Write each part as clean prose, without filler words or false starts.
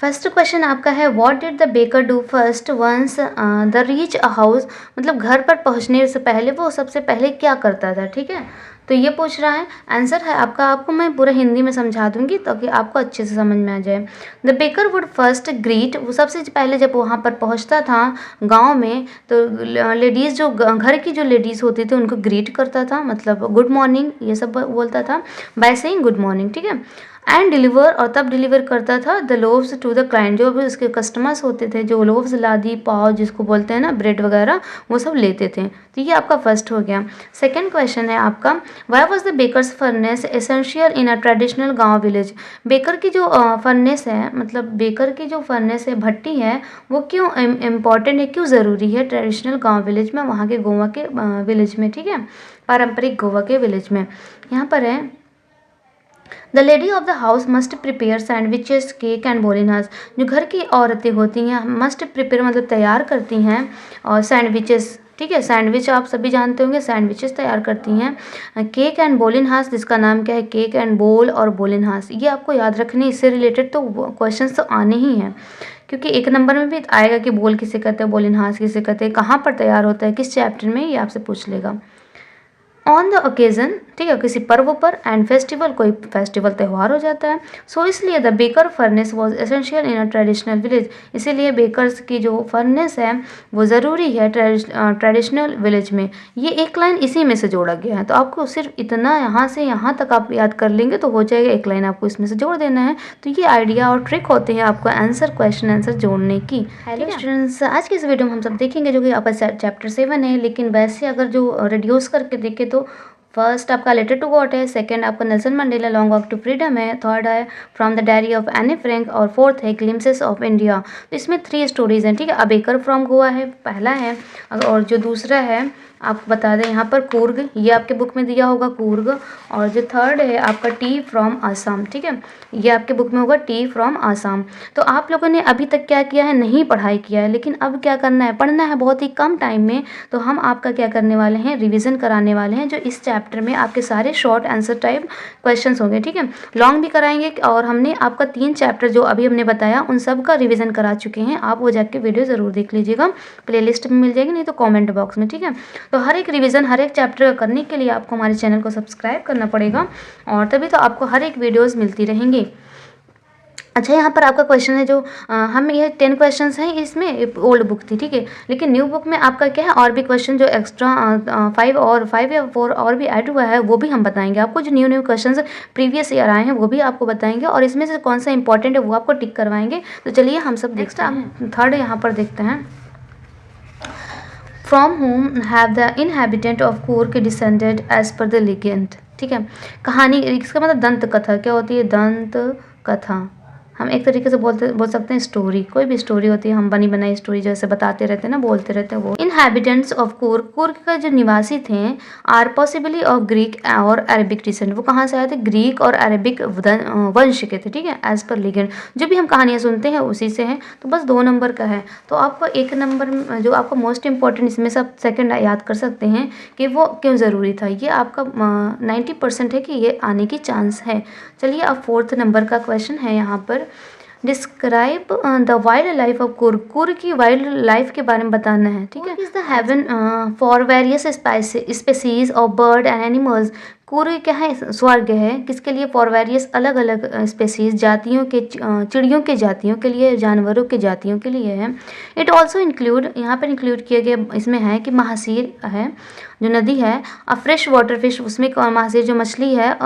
First question आपका है what did the baker do first ones the reach a house, मतलब घर पर पहुंचने से पहले वो सबसे पहले क्या करता था। ठीक है, तो ये पूछ रहा है। आंसर है आपका, आपको मैं पूरा हिंदी में समझा दूंगी ताकि आपको अच्छे से समझ में आ जाए। The baker would first greet, वो सबसे पहले जब वहाँ पर पहुँचता था गांव में, तो लेडीज़ जो घर की जो लेडीज़ होती थी उनको ग्रीट करता था, मतलब गुड मॉर्निंग ये सब बोलता था, बाय सेइंग गुड मॉर्निंग। ठीक है, एंड डिलीवर, और तब डिलीवर करता था the loaves to the client, जो भी उसके कस्टमर्स होते थे, जो लोव्स लादी पाव जिसको बोलते हैं ना, ब्रेड वगैरह, वो सब लेते थे। तो ये आपका फर्स्ट हो गया। सेकंड क्वेश्चन है आपका, why was the baker's furnace essential in a traditional गांव विलेज। बेकर की जो फर्नेस है, मतलब बेकर की जो फर्नेस है, भट्टी है, वो क्यों इम्पॉर्टेंट है, क्यों ज़रूरी है ट्रेडिशनल गांव विलेज में, वहाँ के गोवा के विलेज में। ठीक है, पारंपरिक गोवा के विलेज में। यहाँ पर है the lady of the house must prepare sandwiches cake and बोलिनास, जो घर की औरतें होती हैं मस्ट प्रिपेयर मतलब तैयार करती हैं, और सैंडविचेस, ठीक है, सैंडविच आप सभी जानते होंगे, सैंडविचेस तैयार करती हैं। केक एंड बोलिनहास, जिसका नाम क्या है, केक एंड बोल और बोलिनहास, ये आपको याद रखने, इससे रिलेटेड तो क्वेश्चन तो आने ही हैं, क्योंकि एक नंबर में भी आएगा कि बोल किसे कहते हैं, बोलिनहास किसे कहते हैं, कहाँ पर तैयार होता है, किस चैप्टर में, ये आपसे पूछ लेगा। ऑन द ओकेजन, ठीक है, किसी पर्व पर, एंड फेस्टिवल, कोई फेस्टिवल त्यौहार हो जाता है। सो इसलिए the baker furnace was essential in a traditional village, इसीलिए बेकर्स की जो फर्नेस है वो ज़रूरी है ट्रेडिशनल विलेज में। ये एक लाइन इसी में से जोड़ा गया है, तो आपको सिर्फ इतना यहाँ से यहाँ तक आप याद कर लेंगे तो हो जाएगा, एक लाइन आपको इसमें से जोड़ देना है। तो ये आइडिया और ट्रिक होते हैं आपको आंसर, क्वेश्चन आंसर जोड़ने की। हेलो स्टूडेंट्स, आज की इस वीडियो में हम सब देखेंगे जो कि आपका चैप्टर 7 है, लेकिन वैसे अगर जो रिड्यूस करके देखें तो फर्स्ट आपका लेटर टू गॉड है, सेकंड आपका Nelson Mandela long walk to freedom है, थर्ड है from the diary of Anne Frank, और फोर्थ है ग्लिम्सेस ऑफ इंडिया। तो इसमें 3 स्टोरीज हैं। ठीक है, अ बेकर फ्रॉम गोवा है पहला है, और जो दूसरा है आपको बता दें यहाँ पर कूर्ग, ये आपके बुक में दिया होगा कूर्ग, और जो थर्ड है आपका टी फ्रॉम आसाम। ठीक है, ये आपके बुक में होगा टी फ्रॉम आसाम। तो आप लोगों ने अभी तक क्या किया है, नहीं पढ़ाई किया है, लेकिन अब क्या करना है, पढ़ना है बहुत ही कम टाइम में। तो हम आपका क्या करने वाले हैं, रिविज़न कराने वाले हैं, जो इस चैप्टर में आपके सारे शॉर्ट आंसर टाइप क्वेश्चंस होंगे। ठीक है, लॉन्ग भी कराएंगे, और हमने आपका 3 चैप्टर जो अभी हमने बताया उन सब का रिविज़न करा चुके हैं। आप वो जाके वीडियो ज़रूर देख लीजिएगा, प्लेलिस्ट में मिल जाएगी, नहीं तो कॉमेंट बॉक्स में। ठीक है, तो हर एक रिवीजन हर एक चैप्टर का करने के लिए आपको हमारे चैनल को सब्सक्राइब करना पड़ेगा, और तभी तो आपको हर एक वीडियोस मिलती रहेंगी। अच्छा, यहाँ पर आपका क्वेश्चन है जो हम ये 10 क्वेश्चंस हैं, इसमें ओल्ड बुक थी। ठीक है, लेकिन न्यू बुक में आपका क्या है, और भी क्वेश्चन जो एक्स्ट्रा 5 या 4 और भी ऐड हुआ है, वो भी हम बताएंगे आपको। जो न्यू क्वेश्चंस प्रीवियस ईयर आए हैं वो भी आपको बताएंगे, और इसमें से कौन सा इंपॉर्टेंट है वो आपको टिक करवाएंगे। तो चलिए हम सब देखते हैं। थर्ड यहाँ पर देखते हैं, from whom have the inhabitant of Coorg descended as per the legend। ठीक है, कहानी, इसका मतलब दंत कथा क्या होती है, दंत कथा हम एक तरीके से बोल सकते हैं स्टोरी, कोई भी स्टोरी होती है, हम बनी बनाई स्टोरी जैसे बताते रहते हैं ना, बोलते रहते हैं वो। इनहैबिटेंट्स ऑफ कूर्ग, कूर्ग का जो निवासी थे, आर पॉसिबली ऑफ ग्रीक और अरेबिक डिसेंट, वो कहाँ से आए थे, ग्रीक और अरेबिक वंश के थे। ठीक है, एज पर लीगेंड, जो भी हम कहानियाँ सुनते हैं उसी से हैं। तो बस 2 नंबर का है, तो आपको 1 नंबर जो आपको मोस्ट इंपॉर्टेंट इसमें से आप सेकेंड याद कर सकते हैं कि वो क्यों ज़रूरी था। ये आपका 90% है कि ये आने की चांस है। चलिए अब 4th नंबर का क्वेश्चन है यहाँ पर, describe the wild life of Coorg, Coorg की वाइल्ड लाइफ के बारे में बताना है। ठीक है, is the haven for various species of bird and animals, Coorg क्या है, स्वर्ग है किसके लिए, फॉर वेरियस अलग अलग स्पेसीज, जातियों के, चिड़ियों के जातियों के लिए, जानवरों के जातियों के लिए है। इट ऑल्सो इंक्लूड, यहाँ पर इंक्लूड किया गया इसमें है कि महासीर है जो नदी है, अ फ्रेश वाटर फिश, उसमें महासीर जो मछली है,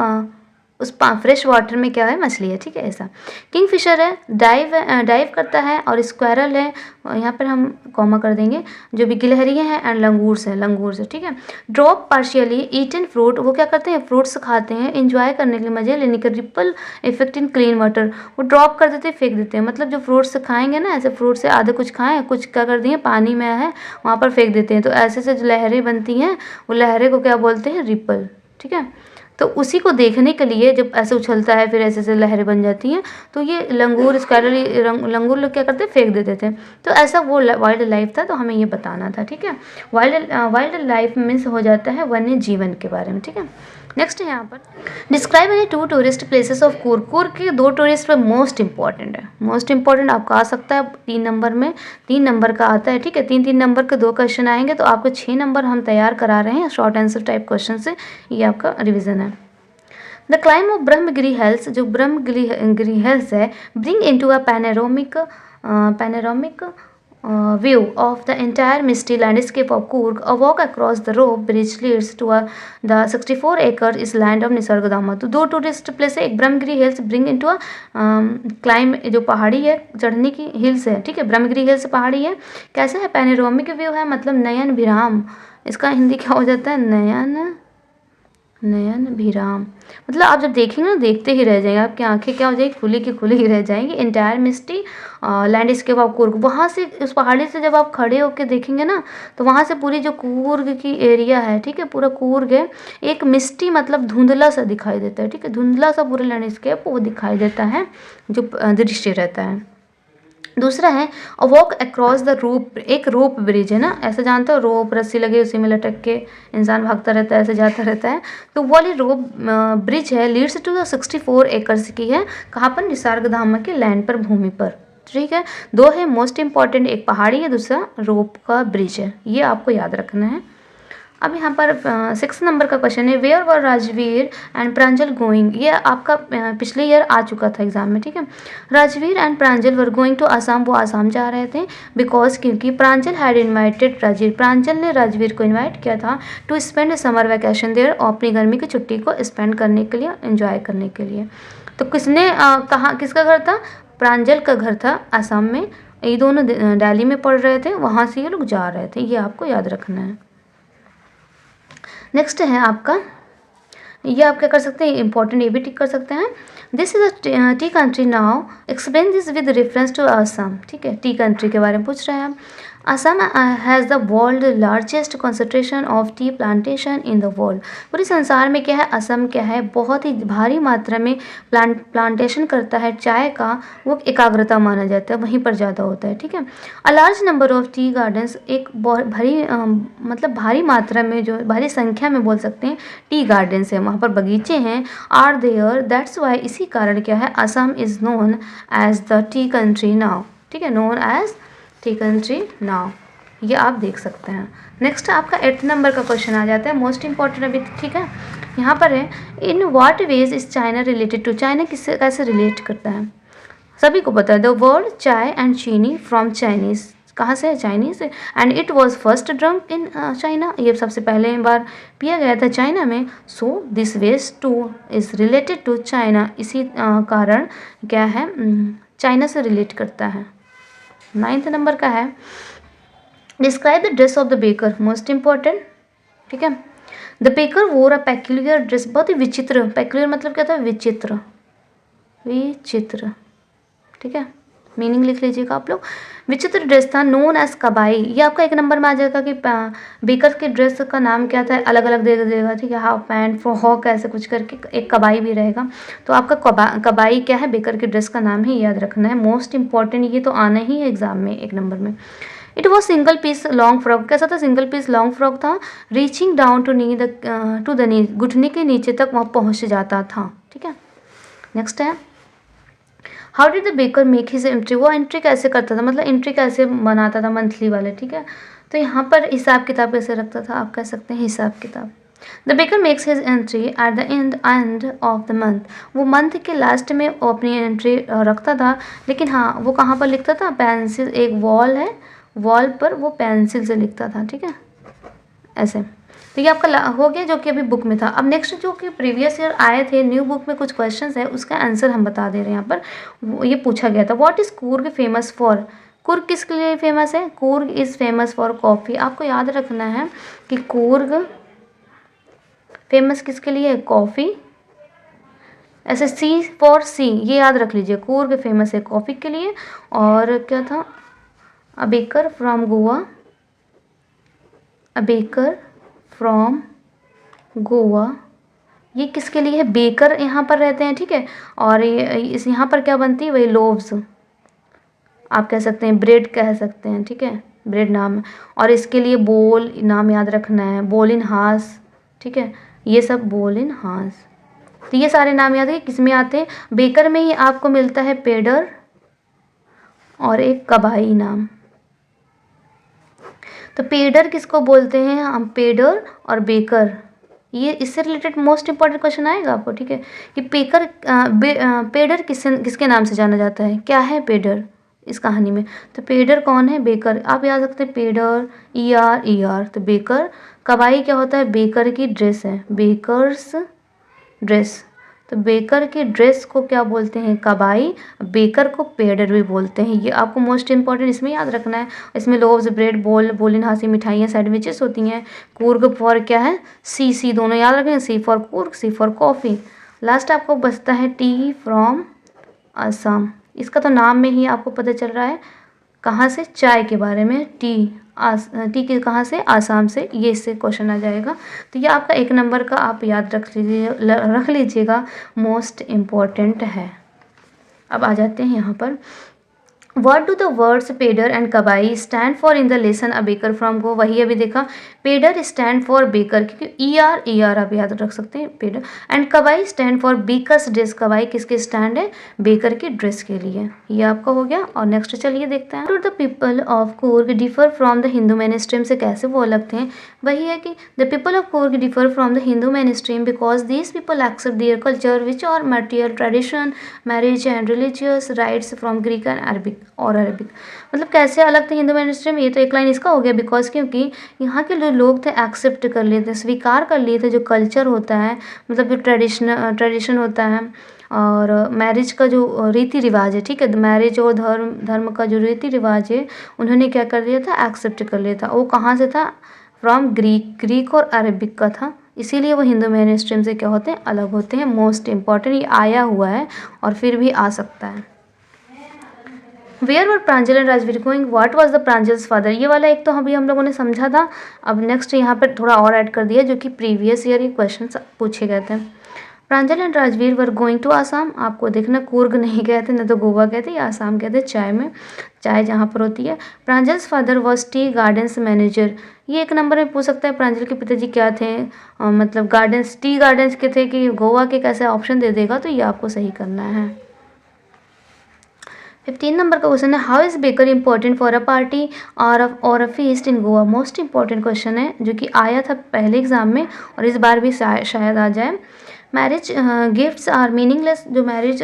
उस फ्रेश वाटर में क्या है, मछली है। ठीक है, ऐसा। किंग फिशर है, डाइव करता है, और स्क्वायरल है, यहाँ पर हम कॉमा कर देंगे, जो भी गिलहरियाँ हैं, एंड लंगूर्स है, लंगूर्स है। ठीक है, ड्रॉप पार्शियली ईटन फ्रूट, वो क्या करते हैं, फ्रूट्स खाते हैं इंजॉय करने के लिए, मजे लेने के, ripple effect in clean water, वो ड्रॉप कर देते हैं, फेंक देते हैं, मतलब जो फ्रूट्स खाएंगे ना, ऐसे फ्रूट से आधे कुछ खाएं, कुछ क्या कर दिए, पानी में है वहाँ पर फेंक देते हैं, तो ऐसे से जो लहरें बनती हैं वो लहरें को क्या बोलते हैं, रिपल। ठीक है, तो उसी को देखने के लिए जब ऐसे उछलता है फिर ऐसे ऐसे लहरें बन जाती हैं, तो ये लंगूर स्क्वायरल लंगूर लोग क्या करते हैं, फेंक देते थे। तो ऐसा वो वाइल्ड लाइफ था, तो हमें ये बताना था। ठीक है, वाइल्ड लाइफ मीन्स हो जाता है वन्य जीवन के बारे में। ठीक है, नेक्स्ट है यहाँ पर describe any 2 tourist places of Coorg. Coorg के 2 टूरिस्ट पे मोस्ट इंपॉर्टेंट है, मोस्ट इंपॉर्टेंट आपका आ सकता है 3 नंबर में, 3 नंबर का आता है, ठीक है। 3 नंबर के 2 क्वेश्चन आएंगे, तो आपको 6 नंबर हम तैयार करा रहे हैं शॉर्ट आंसर टाइप क्वेश्चन से, ये आपका रिविजन है। The climb of Brahmagiri hills, जो ब्रह्मगिरी हिल्स है, bring into a panoramic view of the entire misty landscape of Coorg. A walk across the rope bridge leads to the 64 acres is land of निसर्गधाम। तो 2 tourist place है, एक Brahmagiri hills bring into a climb, जो पहाड़ी है चढ़ने की hills है, ठीक है। ब्रह्मगिरी हिल्स पहाड़ी है, कैसे है, पैनोरामिक व्यू है, मतलब नयन विराम, इसका हिंदी क्या हो जाता है, नयन विराम, मतलब आप जब देखेंगे ना देखते ही रह जाएंगे, आपकी आंखें क्या हो जाएगी, खुली की खुली ही रह जाएंगी। Entire misty landscape of Coorg, वहाँ से उस पहाड़ी से जब आप खड़े होकर देखेंगे ना, तो वहाँ से पूरी जो कूर्ग की एरिया है, ठीक है, पूरा कूर्ग है, एक मिस्टी मतलब धुंधला सा दिखाई देता है, ठीक है, धुंधला सा पूरा लैंडस्केप वो दिखाई देता है, जो दृश्य रहता है। दूसरा है a walk across the rope, एक रोप ब्रिज है ना, ऐसे जानते हो, रोप रस्सी लगी उसी में लटक के इंसान भागता रहता है, ऐसे जाता रहता है, तो वो वाली रोप ब्रिज है, लीड्स टू द 64 एकर्स की है, कहाँ पर, निसर्गधाम के लैंड पर, भूमि पर, ठीक है। 2 है मोस्ट इंपॉर्टेंट, एक पहाड़ी है, दूसरा रोप का ब्रिज है, ये आपको याद रखना है। अब यहाँ पर 6 नंबर का क्वेश्चन है, where were Rajvir and Pranjal going, ये आपका पिछले ईयर आ चुका था एग्जाम में, ठीक है। Rajvir and Pranjal were going to Assam, वो आसाम जा रहे थे, बिकॉज क्योंकि प्रांजल हैड इन्वाइटेड राजवीर, प्रांजल ने राजवीर को इन्वाइट किया था to spend summer vacation there, और अपनी गर्मी की छुट्टी को स्पेंड करने के लिए, एंजॉय करने के लिए। तो किसने कहाँ, किसका घर था, प्रांजल का घर था आसाम में, ये दोनों दिल्ली में पढ़ रहे थे, वहाँ से ये लोग जा रहे थे, ये आपको याद रखना है। नेक्स्ट है आपका, ये आप क्या कर सकते हैं, इंपॉर्टेंट ये भी टिक कर सकते हैं। This is a tea country now, explain this with reference to Assam, ठीक है, टी कंट्री के बारे में पूछ रहे हैं हम। Assam has the world largest concentration of tea plantation in the world, पूरे संसार में क्या है, असम क्या है, बहुत ही भारी मात्रा में प्लांटेशन करता है चाय का, वो एकाग्रता माना जाता है, वहीं पर ज़्यादा होता है, ठीक है। A large number of tea gardens, एक भारी मतलब भारी मात्रा में, जो भारी संख्या में बोल सकते हैं, टी गार्डन्स है, वहाँ पर बगीचे हैं, आर देयर, दैट्स वाई, इसी कारण क्या है, Assam is known as the tea country now, ठीक है, known as tea country now, ये आप देख सकते हैं। नेक्स्ट आपका 8 नंबर का क्वेश्चन आ जाता है, मोस्ट इंपॉर्टेंट अभी, ठीक है, यहाँ पर है, in what ways is China related to, China किससे कैसे रिलेट करता है, सभी को पता है, the word chai and chini from Chinese, कहाँ से है, चाइनीज से, and it was first drunk in China, ये सबसे पहले बार पिया गया था चाइना में, so this ways too is related to China, इसी कारण क्या है, चाइना से रिलेट करता है। 9th नंबर का है, describe the dress of the baker, most important, ठीक है। द बेकर वोर अ पेक्यूलियर ड्रेस, बहुत ही विचित्र, पेक्यूलियर मतलब क्या था, विचित्र, विचित्र, ठीक है, मीनिंग लिख लीजिएगा आप लोग, विचित्र ड्रेस था, नोन एज कबाई, ये आपका 1 नंबर में आ जाएगा कि बेकर के ड्रेस का नाम क्या था, अलग अलग दे देगा, ठीक है, हाफ पैंट फ्रॉक ऐसे कुछ करके, एक कबाई भी रहेगा, तो आपका कबाई क्या है, बेकर के ड्रेस का नाम ही याद रखना है, मोस्ट इंपॉर्टेंट, ये तो आना ही है एग्जाम में 1 नंबर में। It was single piece long frock, कैसा था, सिंगल पीस लॉन्ग फ्रॉक था, reaching down to the knee, घुटने के नीचे तक वहाँ पहुँच जाता था, ठीक है। नेक्स्ट है, how did the baker make his entry, वो एंट्री कैसे करता था, मतलब एंट्री कैसे बनाता था मंथली वाले, ठीक है। तो यहाँ पर हिसाब किताब कैसे रखता था, आप कह सकते हैं हिसाब किताब। The baker makes his entry at the end of the month, वो मंथ के लास्ट में वो अपनी एंट्री रखता था, लेकिन हाँ वो कहाँ पर लिखता था, पेंसिल, एक वॉल है, वॉल पर वो पेंसिल से लिखता था, ठीक है, ऐसे। तो ये आपका हो गया जो कि अभी बुक में था। अब नेक्स्ट जो कि प्रीवियस ईयर आए थे न्यू बुक में कुछ क्वेश्चंस है, उसका आंसर हम बता दे रहे हैं यहाँ पर। ये पूछा गया था, what is Coorg famous for, Coorg किसके लिए फेमस है, Coorg is famous for coffee, आपको याद रखना है कि कूर्ग फेमस किसके लिए है, कॉफ़ी, ऐसे सी फॉर सी, ये याद रख लीजिए, कूर्ग फेमस है कॉफ़ी के लिए। और क्या था, अ baker from Goa, a baker from Goa, ये किसके लिए है, बेकर यहाँ पर रहते हैं, ठीक है, और ये इस यहाँ पर क्या बनती है, वही लोव्स, आप कह सकते हैं ब्रेड कह सकते हैं, ठीक है, ब्रेड नाम है। और इसके लिए बोल नाम याद रखना है, बोल इन हास, ठीक है, ये सब बोल इन हांस। तो ये सारे नाम याद है किस में आते हैं, बेकर में ही आपको मिलता है पेडर और एक कबाई नाम। तो पेडर किसको बोलते हैं हम, पेडर और बेकर, ये इससे रिलेटेड मोस्ट इंपॉर्टेंट क्वेश्चन आएगा आपको, ठीक है। कि पेडर किसके नाम से जाना जाता है, क्या है पेडर इस कहानी में। तो पेडर कौन है, बेकर। आप याद रखते हैं पेडर, ER। तो बेकर। कबाई क्या होता है, बेकर की ड्रेस है, बेकर्स ड्रेस। तो बेकर की ड्रेस को क्या बोलते हैं, कबाई। बेकर को पेडर भी बोलते हैं। ये आपको मोस्ट इंपॉर्टेंट इसमें याद रखना है। इसमें लोव्स, ब्रेड, बोलिन हासी, मिठाइयाँ, सैंडविचेस होती हैं। कूर्ग फॉर क्या है, सी दोनों याद रखें, C for Coorg, C for coffee. Last आपको बचता है टी फ्रॉम असम। इसका तो नाम में ही आपको पता चल रहा है कहाँ से, चाय के बारे में। टी के कहाँ से, आसाम से, ये इससे क्वेश्चन आ जाएगा। तो ये आपका 1 नंबर का आप याद रख लीजिएगा, मोस्ट इम्पॉर्टेंट है। अब आ जाते हैं यहाँ पर, What do the words पेडर एंड कबाई stand for in the lesson a baker from Goa. वही अभी देखा, पेडर स्टैंड फॉर बेकर, क्योंकि ER आप याद रख सकते हैं, पेडर। एंड कबाई स्टैंड फॉर बेकर्स ड्रेस, कबाई किसके स्टैंड है, बेकर की ड्रेस के लिए। ये आपका हो गया। और नेक्स्ट चलिए देखते हैं, the people of Coorg differ from the Hindu mainstream, से कैसे वो अलग थे। वही है कि the people of Coorg differ from the Hindu mainstream because these people accept their culture which are material tradition, marriage and religious rites from Greek and Arabic मतलब कैसे अलग थे हिंदू मेन स्ट्रीम। ये तो एक लाइन इसका हो गया, बिकॉज क्योंकि यहाँ के जो लोग थे एक्सेप्ट कर लिए थे, स्वीकार कर लिए थे जो कल्चर होता है, मतलब जो ट्रेडिशन होता है और मैरिज का जो रीति रिवाज है, ठीक है। मैरिज और धर्म का जो रीति रिवाज है उन्होंने क्या कर लिया था, एक्सेप्ट कर लिया था। वो कहाँ से था, फ्रॉम ग्रीक और अरबिक का था, इसीलिए वो हिंदू मेन स्ट्रीम से क्या होते हैं, अलग होते हैं। मोस्ट इंपॉर्टेंट ये आया हुआ है और फिर भी आ सकता है। Where were Pranjal and Rajvir going, what was the Pranjal's father. ये वाला एक तो अभी हम लोगों ने समझा था। अब नेक्स्ट यहाँ पर थोड़ा और ऐड कर दिया, जो कि प्रीवियस ईयर ये क्वेश्चन पूछे गए थे। Pranjal and Rajveer were going to Assam. आपको देखना, कूर्ग नहीं गए थे, न तो गोवा गए थे, या आसाम गए थे, चाय में, चाय जहाँ पर होती है। Pranjal's father was tea gardens manager. ये 1 नंबर में पूछ सकता है, प्रांजल के पिताजी क्या थे, मतलब गार्डन्स, टी गार्डन्स के थे कि गोवा के, कैसे ऑप्शन दे देगा, तो ये आपको सही करना है। 15 नंबर का क्वेश्चन है, how is baker important for a party और a feast in Goa. Most important question है, जो कि आया था पहले एग्जाम में और इस बार भी शायद आ जाए। Marriage gifts are meaningless. जो मैरिज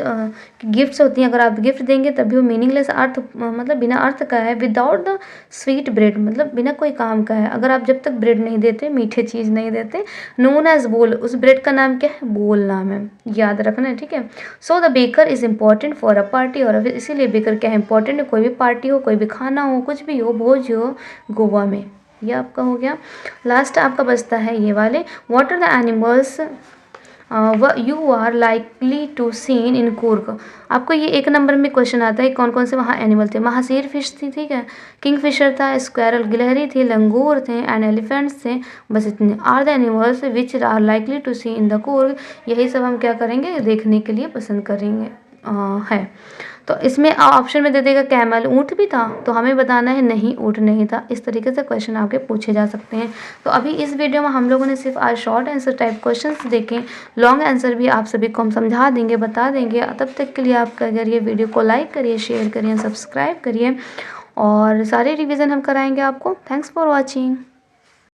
गिफ्ट्स होती हैं, अगर आप गिफ्ट देंगे तभी वो मीनिंगलेस, अर्थ मतलब बिना अर्थ का है। विदाउट द स्वीट ब्रेड, मतलब बिना कोई काम का है। अगर आप जब तक ब्रेड नहीं देते, मीठे चीज़ नहीं देते, नोन एज बोल, उस ब्रेड का नाम क्या है, बोल नाम है, याद रखना है, ठीक है। So the baker is important for a party, और इसीलिए बेकर क्या है, इंपॉर्टेंट है। कोई भी पार्टी हो, कोई भी खाना हो, कुछ भी हो, भोज हो गोवा में। ये आपका हो गया। लास्ट आपका बचता है ये वाले, what are the animals you are likely to seen in Coorg. आपको ये 1 नंबर में क्वेश्चन आता है, कौन कौन से वहाँ एनिमल थे। महासीर फिश थी, ठीक है, किंग फिशर था, स्क्वायरल गिलहरी थी, लंगूर थे एंड एलिफेंट्स थे। बस इतने are the animals which are likely to see in the Coorg. यही सब हम क्या करेंगे, देखने के लिए पसंद करेंगे है। तो इसमें ऑप्शन में दे देगा कैमल, ऊँट भी था, तो हमें बताना है नहीं, ऊँट नहीं था। इस तरीके से क्वेश्चन आपके पूछे जा सकते हैं। तो अभी इस वीडियो में हम लोगों ने सिर्फ आज शॉर्ट आंसर टाइप क्वेश्चंस देखे, लॉन्ग आंसर भी आप सभी को हम समझा देंगे, बता देंगे। तब तक के लिए आप करिए वीडियो को लाइक करिए, शेयर करिए, सब्सक्राइब करिए, और सारे रिवीजन हम कराएंगे आपको। Thanks for watching.